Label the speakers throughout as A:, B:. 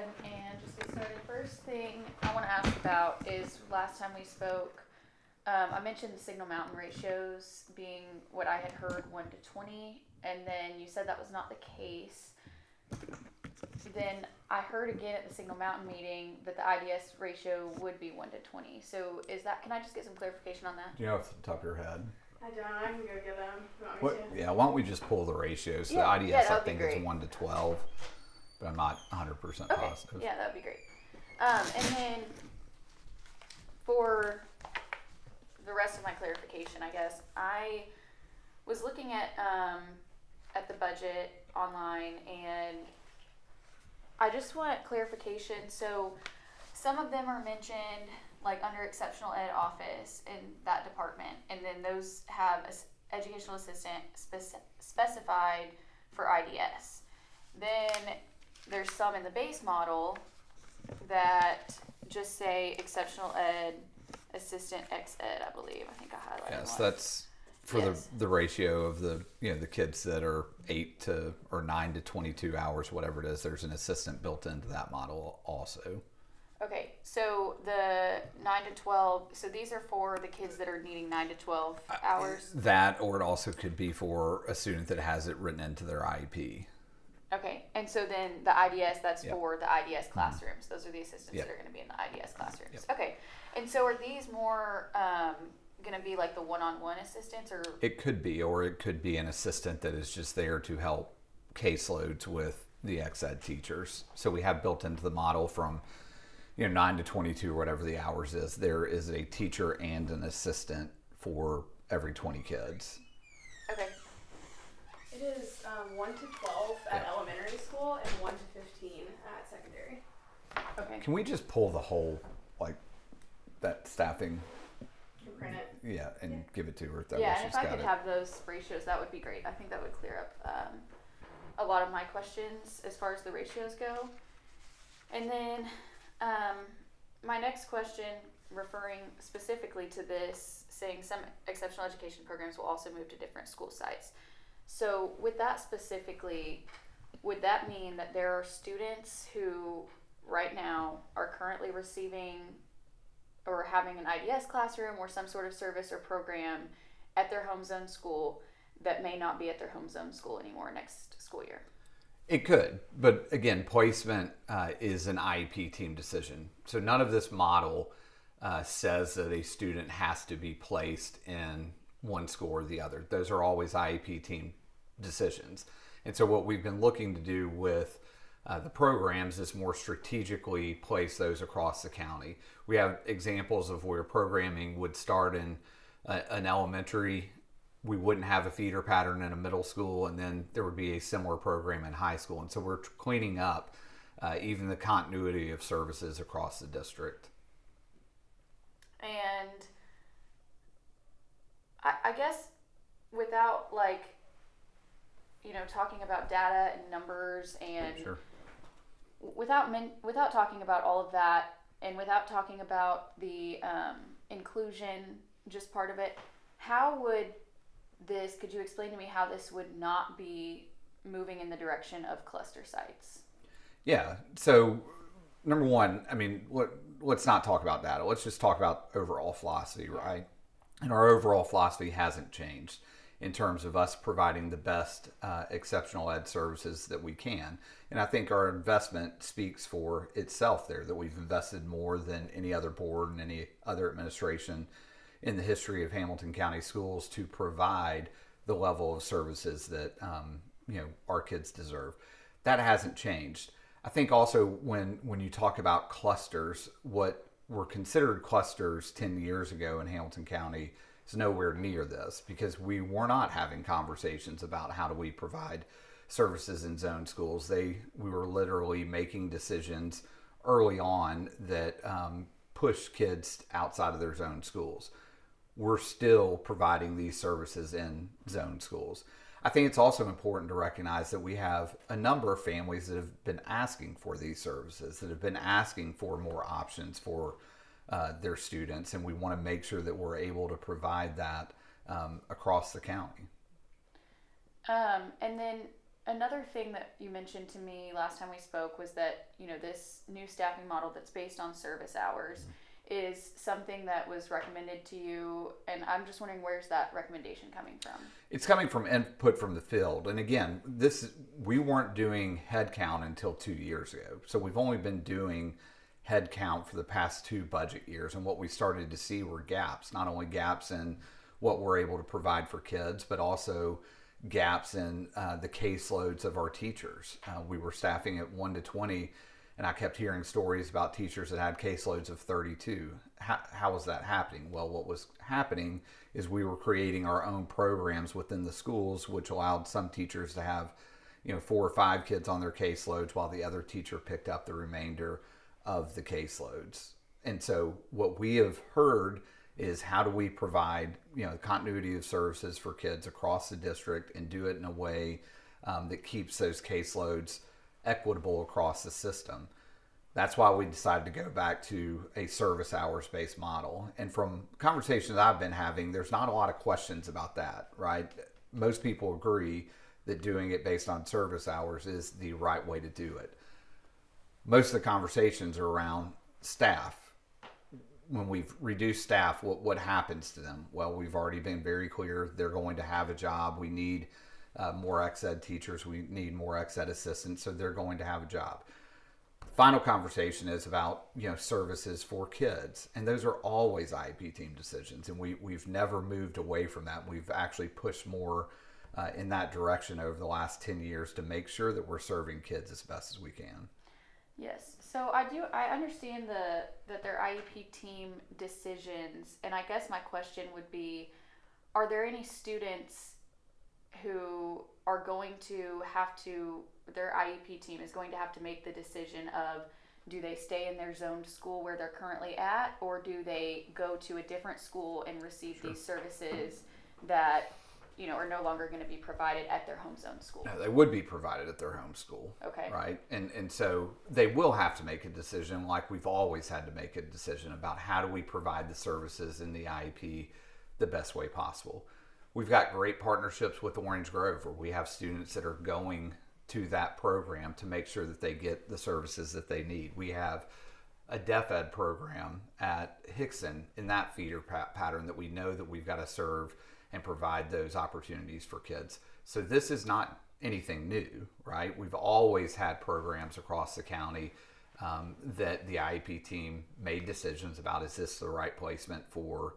A: ahead and just get started. First thing I want to ask about is last time we spoke, I mentioned the Signal Mountain ratios being what I had heard 1 to 20, and then you said that was not the case. Then I heard again at the Signal Mountain meeting that the IDS ratio would be 1 to 20. So is that, can I just get some clarification on that?
B: Do you know off the top of your head?
C: I don't. I can go get them. You want me to?
B: Yeah, why don't we just pull the ratios? So
A: Yeah,
B: the IDS,
A: yeah, that
B: I
A: would be
B: think,
A: great.
B: is 1 to 12, but I'm not 100%
A: Okay,
B: positive.
A: yeah, that would be great. And then for the rest of my clarification, I guess, I was looking at the budget online, and I just want clarification. So some of them are mentioned like under exceptional ed office in that department, and then those have educational assistant specified for IDS. Then there's some in the base model that just say exceptional ed assistant ex ed, I believe. I think I highlighted
B: Yes,
A: one.
B: that's for
A: Yes.
B: the ratio of the the kids that are 8 to or 9 to 22 hours, whatever it is. There's an assistant built into that model also.
A: Okay, so the 9 to 12, so these are for the kids that are needing 9 to 12 hours?
B: That, or it also could be for a student that has it written into their IEP.
A: Okay, and so then the IDS, that's
B: Yep.
A: for the IDS classrooms. Those are the assistants
B: Yep.
A: that are going to be in the IDS classrooms.
B: Yep.
A: Okay, and so are these more going to be like the one-on-one assistants, or?
B: It could be, or it could be an assistant that is just there to help caseloads with the ex-ed teachers. So we have built into the model from 9 to 22 or whatever the hours is, there is a teacher and an assistant for every 20 kids.
A: Okay,
C: It is 1 to 12 at elementary school and 1 to 15 at secondary.
A: okay.
B: Can we just pull the whole, like, that staffing,
C: You can print it.
B: and give it to her? That
A: Yeah,
B: way
A: and
B: she's
A: if I
B: got
A: could
B: it.
A: have those ratios, that would be great. I think that would clear up a lot of my questions as far as the ratios go. And then my next question, referring specifically to this, saying some exceptional education programs will also move to different school sites. So with that specifically, would that mean that there are students who right now are currently receiving or having an IDS classroom or some sort of service or program at their home zone school that may not be at their home zone school anymore next school year?
B: It could, but again, placement is an IEP team decision. So none of this model says that a student has to be placed in one school or the other. Those are always IEP team decisions. And so what we've been looking to do with the programs is more strategically place those across the county. We have examples of where programming would start in an elementary. We wouldn't have a feeder pattern in a middle school, and then there would be a similar program in high school. And so we're cleaning up even the continuity of services across the district.
A: And I guess without talking about data and numbers and
B: Sure.
A: without talking about all of that, and without talking about the inclusion, just part of it, could you explain to me how this would not be moving in the direction of cluster sites?
B: Yeah. So, number one, let's not talk about data. Let's just talk about overall philosophy, right? And our overall philosophy hasn't changed in terms of us providing the best exceptional ed services that we can. And I think our investment speaks for itself there, that we've invested more than any other board and any other administration in the history of Hamilton County Schools to provide the level of services that our kids deserve. That hasn't changed. I think also when you talk about clusters, what were considered clusters 10 years ago in Hamilton County is nowhere near this, because we were not having conversations about how do we provide services in zone schools. We were literally making decisions early on that pushed kids outside of their zone schools. We're still providing these services in zone schools. I think it's also important to recognize that we have a number of families that have been asking for these services, that have been asking for more options for their students, and we want to make sure that we're able to provide that across the county.
A: And then another thing that you mentioned to me last time we spoke was that, this new staffing model that's based on service hours is something that was recommended to you, and I'm just wondering, where's that recommendation coming from?
B: It's coming from input from the field. And again, we weren't doing headcount until 2 years ago. So we've only been doing headcount for the past 2 budget years. And what we started to see were gaps, not only gaps in what we're able to provide for kids, but also gaps in the caseloads of our teachers. We were staffing at 1 to 20, and I kept hearing stories about teachers that had caseloads of 32. How was that happening? Well, what was happening is we were creating our own programs within the schools, which allowed some teachers to have 4 or 5 kids on their caseloads while the other teacher picked up the remainder of the caseloads. And so what we have heard is, how do we provide continuity of services for kids across the district and do it in a way that keeps those caseloads equitable across the system. That's why we decided to go back to a service hours based model. And from conversations I've been having, there's not a lot of questions about that, right? Most people agree that doing it based on service hours is the right way to do it. Most of the conversations are around staff. When we've reduced staff, what happens to them? Well, we've already been very clear they're going to have a job. We need more ex-ed teachers. We need more ex-ed assistants, so they're going to have a job. Final conversation is about services for kids, and those are always IEP team decisions, and we've never moved away from that. We've actually pushed more in that direction over the last 10 years to make sure that we're serving kids as best as we can.
A: Yes. So I understand that they're IEP team decisions, and I guess my question would be, are there any students who are going to their IEP team is going to have to make the decision of, do they stay in their zoned school where they're currently at, or do they go to a different school and receive these services that are no longer going to be provided at their home zone school?
B: No, they would be provided at their home school.
A: Okay.
B: Right? And so they will have to make a decision, like we've always had to make a decision about, how do we provide the services in the IEP the best way possible. We've got great partnerships with Orange Grove, where we have students that are going to that program to make sure that they get the services that they need. We have a deaf ed program at Hickson in that feeder pattern that we know that we've got to serve and provide those opportunities for kids. So this is not anything new, right? We've always had programs across the county that the IEP team made decisions about, is this the right placement for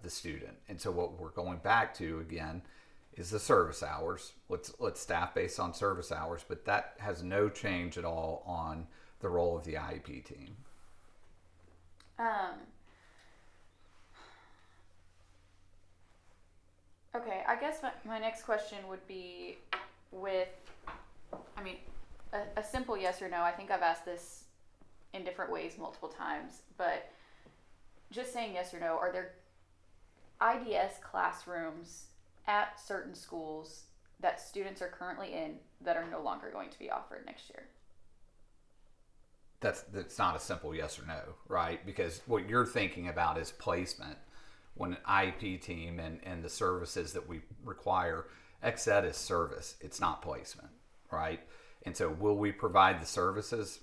B: the student? And so what we're going back to again is the service hours. Let's staff based on service hours, but that has no change at all on the role of the IEP team.
A: Okay, I guess my next question would be a simple yes or no. I think I've asked this in different ways multiple times, but just saying yes or no, are there IDS classrooms at certain schools that students are currently in that are no longer going to be offered next year?
B: That's not a simple yes or no, right? Because what you're thinking about is placement. When an IEP team and the services that we require, ex-ed is service. It's not placement, right? And so will we provide the services?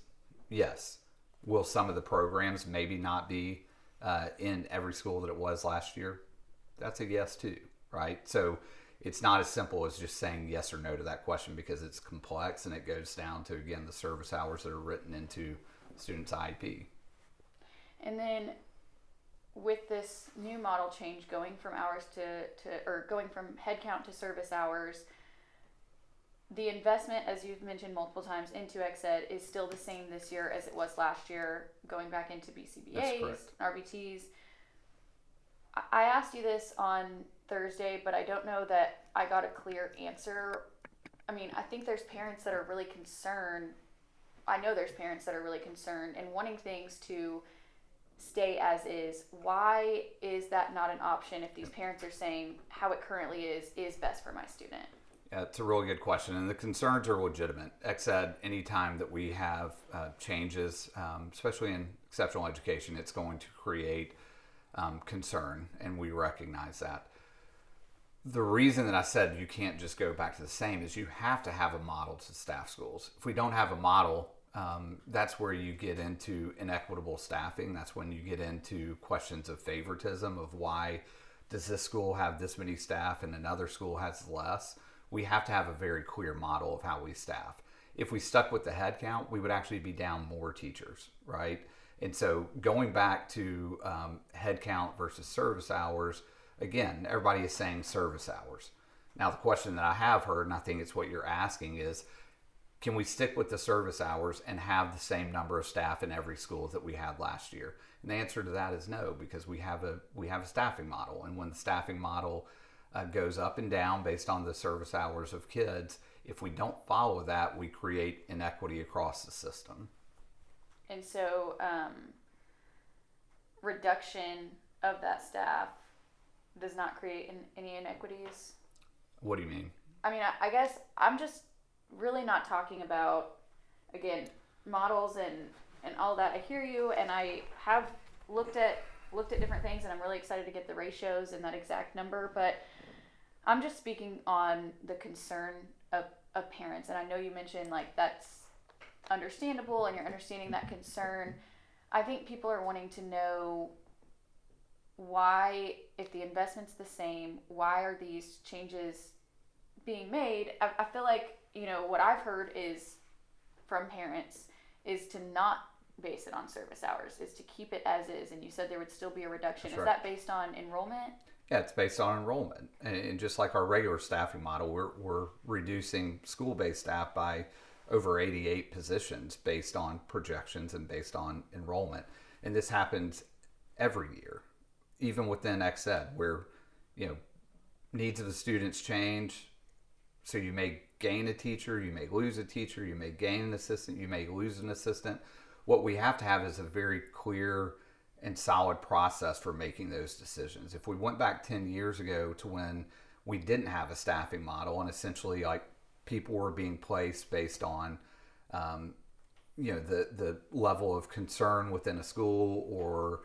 B: Yes. Will some of the programs maybe not be in every school that it was last year? That's a yes too, right? So it's not as simple as just saying yes or no to that question, because it's complex and it goes down to, again, the service hours that are written into students' IEP.
A: And then with this new model change, going from hours or going from headcount to service hours, the investment, as you've mentioned multiple times, into ex-ed is still the same this year as it was last year, going back into BCBAs, RBTs. I asked you this on Thursday, but I don't know that I got a clear answer. I mean, I think there's parents that are really concerned. I know there's parents that are really concerned and wanting things to stay as is. Why is that not an option if these parents are saying how it currently is best for my student?
B: Yeah, it's a really good question, and the concerns are legitimate. Ex-ed, anytime that we have changes, especially in exceptional education, it's going to create concern, and we recognize that. The reason that I said you can't just go back to the same is you have to have a model to staff schools. If we don't have a model, that's where you get into inequitable staffing. That's when you get into questions of favoritism of why does this school have this many staff and another school has less. We have to have a very clear model of how we staff. If we stuck with the head count, we would actually be down more teachers, right? And so going back to head count versus service hours, again, everybody is saying service hours. Now, the question that I have heard, and I think it's what you're asking, is can we stick with the service hours and have the same number of staff in every school that we had last year? And the answer to that is no, because we have a staffing model, and when the staffing model goes up and down based on the service hours of kids, if we don't follow that, we create inequity across the system.
A: And so, reduction of that staff does not create any inequities.
B: What do you mean?
A: I mean, I guess I'm just really not talking about, again, models and all that. I hear you, and I have looked at different things, and I'm really excited to get the ratios and that exact number, but I'm just speaking on the concern of parents. And I know you mentioned like that's understandable and you're understanding that concern. I think people are wanting to know why, if the investment's the same, why are these changes being made? I feel like, you know, what I've heard is from parents is to not base it on service hours, is to keep it as is. And you said there would still be a reduction.
B: That's
A: is
B: right.
A: that based on enrollment?
B: Yeah, it's based on enrollment. And just like our regular staffing model, we're reducing school-based staff by over 88 positions based on projections and based on enrollment. And this happens every year, even within XED, where, you know, needs of the students change. So you may gain a teacher, you may lose a teacher, you may gain an assistant, you may lose an assistant. What we have to have is a very clear and solid process for making those decisions. If we went back 10 years ago to when we didn't have a staffing model and essentially like people were being placed based on you know, the level of concern within a school or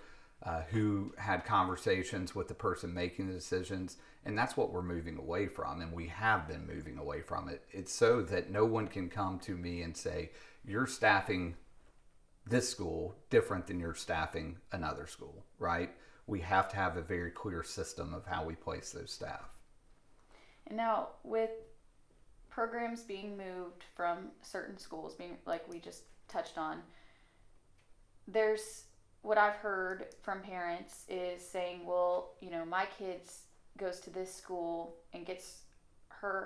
B: who had conversations with the person making the decisions, and that's what we're moving away from, and we have been moving away from it. It's so that no one can come to me and say, you're staffing this school different than you're staffing another school, right? We have to have a very clear system of how we place those staff.
A: And now with programs being moved from certain schools, being like we just touched on, there's what I've heard from parents is saying, well, you know, my kids goes to this school and gets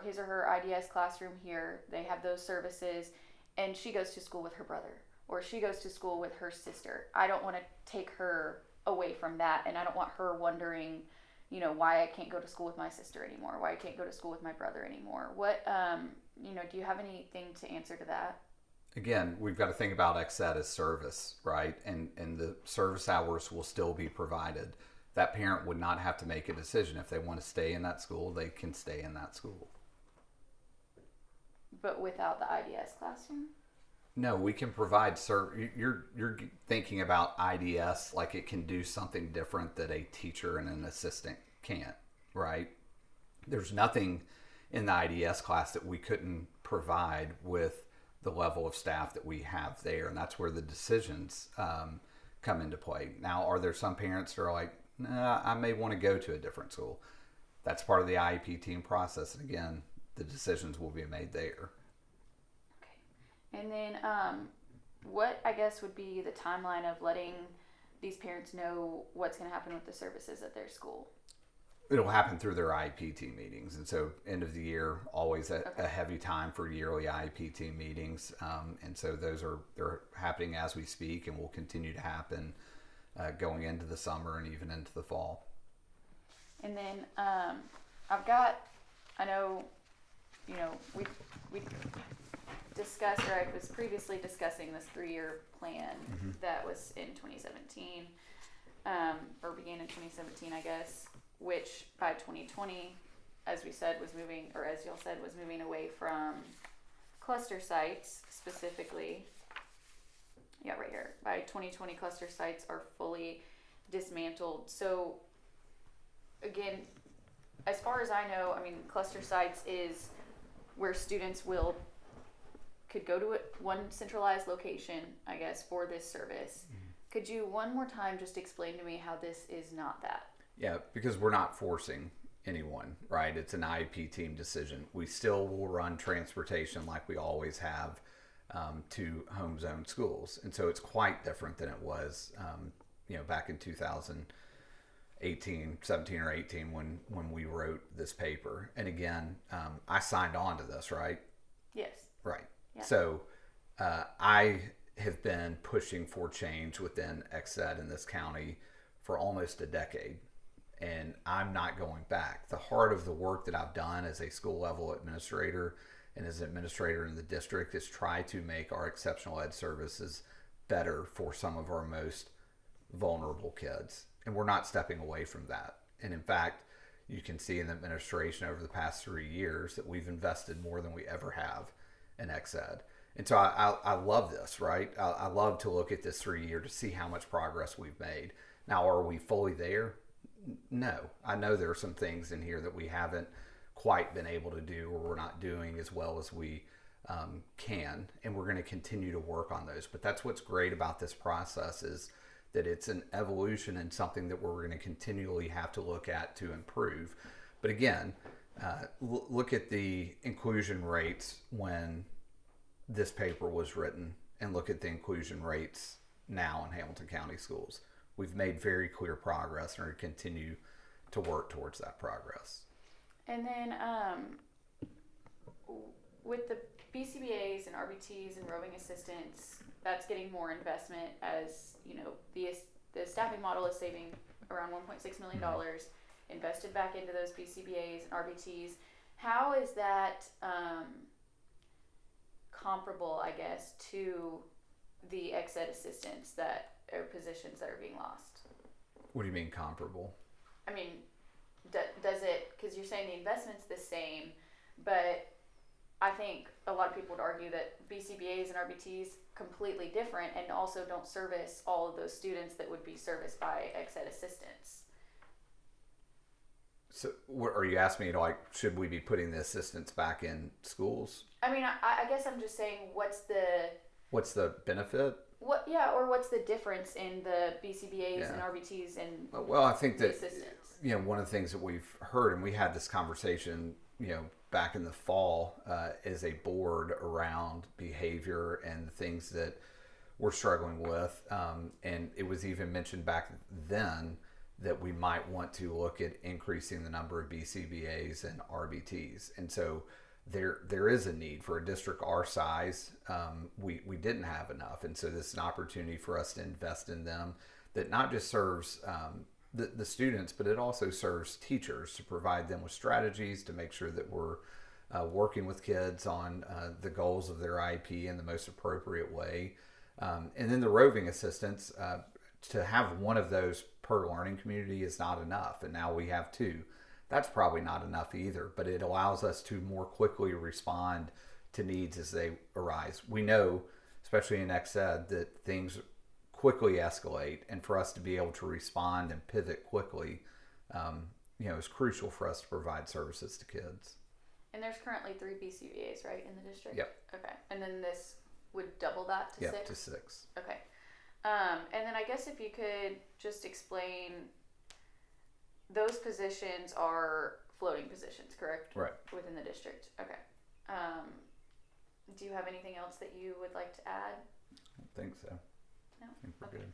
A: his or her IDS classroom here. They have those services, and she goes to school with her brother, or she goes to school with her sister. I don't want to take her away from that, and I don't want her wondering, you know, why I can't go to school with my sister anymore, why I can't go to school with my brother anymore. What, you know, do you have anything to answer to that?
B: Again, we've got to think about XED as service, right? And the service hours will still be provided. That parent would not have to make a decision. If they want to stay in that school, they can stay in that school.
A: But without the IDS classroom?
B: No, we can provide you're thinking about IDS like it can do something different that a teacher and an assistant can't, right? There's nothing in the IDS class that we couldn't provide with the level of staff that we have there, and that's where the decisions come into play. Now, are there some parents that are like, nah, I may want to go to a different school? That's part of the IEP team process, and again, the decisions will be made there.
A: And then what, I guess, would be the timeline of letting these parents know what's going to happen with the services at their school?
B: It'll happen through their IEP team meetings. And so end of the year, always a heavy time for yearly IEP team meetings. And so they're happening as we speak and will continue to happen going into the summer and even into the fall.
A: And then I know, you know, we discussed, or I was previously discussing this 3-year plan that was in 2017, or began in 2017, I guess, which by 2020, as we said, was moving, or as y'all said, was moving away from cluster sites specifically. Yeah, right here. By 2020, cluster sites are fully dismantled. So, again, as far as I know, I mean, cluster sites is where students could go to one centralized location, I guess, for this service. Could you one more time just explain to me how this is not that?
B: Yeah, because we're not forcing anyone, right? It's an IEP team decision. We still will run transportation like we always have to home zone schools. And so it's quite different than it was, back in 2018, 17 or 18 when we wrote this paper. And again, I signed on to this, right?
A: Yes.
B: Right.
A: Yeah.
B: So I have been pushing for change within XED in this county for almost a decade. And I'm not going back. The heart of the work that I've done as a school level administrator and as an administrator in the district is try to make our exceptional ed services better for some of our most vulnerable kids. And we're not stepping away from that. And in fact, you can see in the administration over the past 3 years that we've invested more than we ever have in XED. And so I love this, right? I love to look at this 3 year to see how much progress we've made. Now, are we fully there? No. I know there are some things in here that we haven't quite been able to do, or we're not doing as well as we can, and we're going to continue to work on those. But that's what's great about this process is that it's an evolution and something that we're going to continually have to look at to improve. But again, look at the inclusion rates when this paper was written and look at the inclusion rates now in Hamilton County schools. We've made very clear progress and are going to continue to work towards that progress.
A: And then with the BCBAs and RBTs and roving assistants, that's getting more investment as, the staffing model is saving around $1.6 million invested back into those BCBAs and RBTs. How is that comparable, I guess, to the XED assistants that are positions that are being lost?
B: What do you mean comparable?
A: I mean, does it, because you're saying the investment's the same, but I think a lot of people would argue that BCBAs and RBTs completely different and also don't service all of those students that would be serviced by XED assistants.
B: So what are you asking me, should we be putting the assistants back in schools?
A: I mean, I guess I'm just saying what's the
B: benefit?
A: What's the difference in the BCBAs and RBTs and
B: well, I think that
A: assistants?
B: One of the things that we've heard, and we had this conversation, back in the fall as a board around behavior and the things that we're struggling with, and it was even mentioned back then that we might want to look at increasing the number of BCBAs and RBTs, and so there is a need for a district our size. We didn't have enough, and so this is an opportunity for us to invest in them that not just serves the students, but it also serves teachers to provide them with strategies to make sure that we're working with kids on the goals of their IEP in the most appropriate way. And then the roving assistants, to have one of those per learning community is not enough, and now we have two. That's probably not enough either, but it allows us to more quickly respond to needs as they arise. We know, especially in XED, that things quickly escalate, and for us to be able to respond and pivot quickly, is crucial for us to provide services to kids.
A: And there's currently 3 BCBAs, right, in the district?
B: Yep.
A: Okay. And then this would double that to 6?
B: Yep, to 6.
A: Okay. And then I guess if you could just explain, those positions are floating positions, correct?
B: Right.
A: Within the district. Okay. Do you have anything else that you would like to add?
B: I don't think so.
A: No?
B: I think we're
A: Okay.
B: good.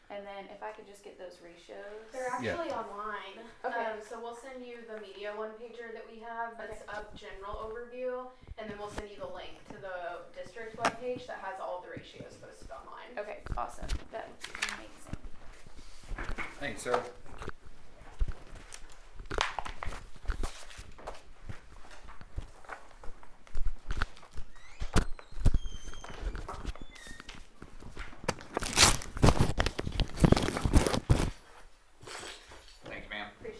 A: And then if I could just get those ratios.
C: They're actually online.
A: Okay.
C: So we'll send you the media one pager that we have that's a general overview, and then we'll send you the link to the district webpage that has all the ratios posted online.
A: Okay, awesome. That would be amazing.
B: Thanks, sir.